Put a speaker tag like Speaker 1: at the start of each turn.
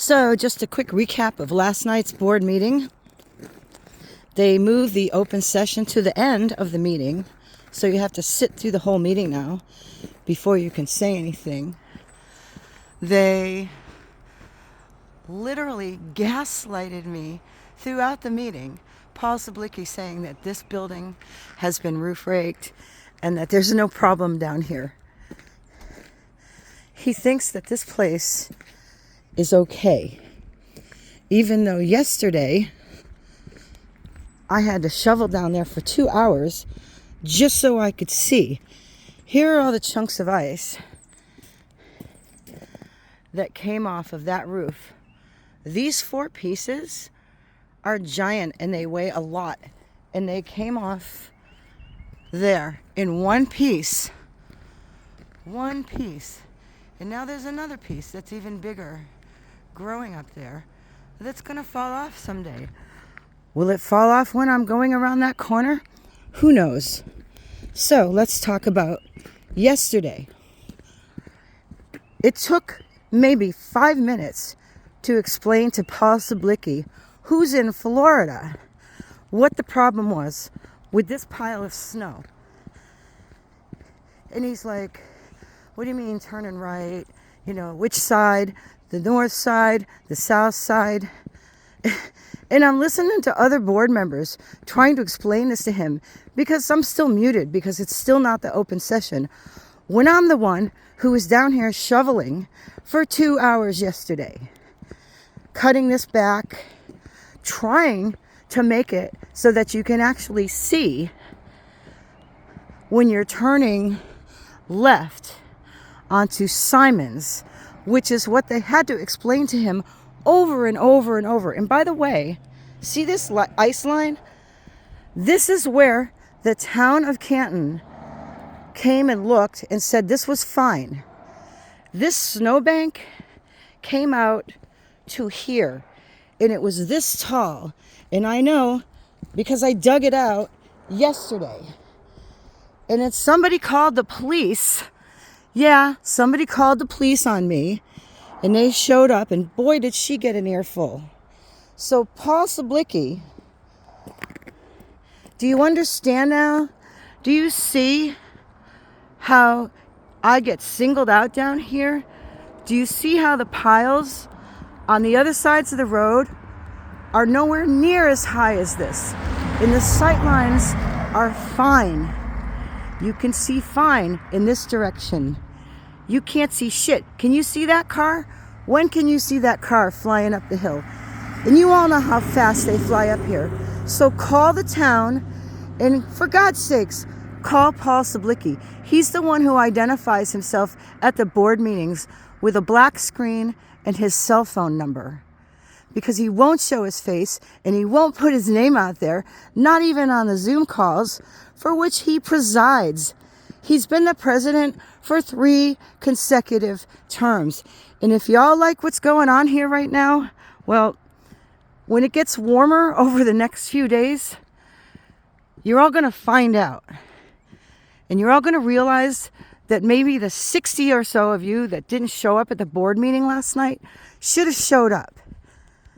Speaker 1: So just a quick recap of last night's board meeting. They moved the open session to the end of the meeting, so you have to sit through the whole meeting now before you can say anything. They literally gaslighted me throughout the meeting. Paul Czaplicki saying that this building has been roof raked and that there's no problem down here. He thinks that this place is okay, even though yesterday I had to shovel down there for 2 hours just so I could see. Here are all the chunks of ice that came off of that roof. These 4 pieces are giant and they weigh a lot, and they came off there in one piece. And now there's another piece that's even bigger growing up there that's gonna fall off someday. Will it fall off when I'm going around that corner? Who knows? So let's talk about yesterday. It took maybe 5 minutes to explain to Paul Czaplicki, who's in Florida, what the problem was with this pile of snow. And he's like, what do you mean turning right? You know, which side? The north side, the south side? And I'm listening to other board members trying to explain this to him because I'm still muted because it's still not the open session, when I'm the one who was down here shoveling for 2 hours yesterday, cutting this back, trying to make it so that you can actually see when you're turning left onto Simon's, which is what they had to explain to him over and over and over. And by the way, see this ice line? This is where the town of Canton came and looked and said this was fine. This snowbank came out to here, and it was this tall. And I know because I dug it out yesterday. And then somebody called the police. Yeah, somebody called the police on me, and they showed up, and boy, did she get an earful. So Paul Czaplicki, do you understand now? Do you see how I get singled out down here? Do you see how the piles on the other sides of the road are nowhere near as high as this? And the sight lines are fine. You can see fine in this direction. You can't see shit. Can you see that car? When can you see that car flying up the hill? And you all know how fast they fly up here. So call the town, and for God's sakes, call Paul Czaplicki. He's the one who identifies himself at the board meetings with a black screen and his cell phone number, because he won't show his face and he won't put his name out there, not even on the Zoom calls for which he presides. He's been the president for 3 consecutive terms. And if y'all like what's going on here right now, well, when it gets warmer over the next few days, you're all going to find out. And you're all going to realize that maybe the 60 or so of you that didn't show up at the board meeting last night should have showed up.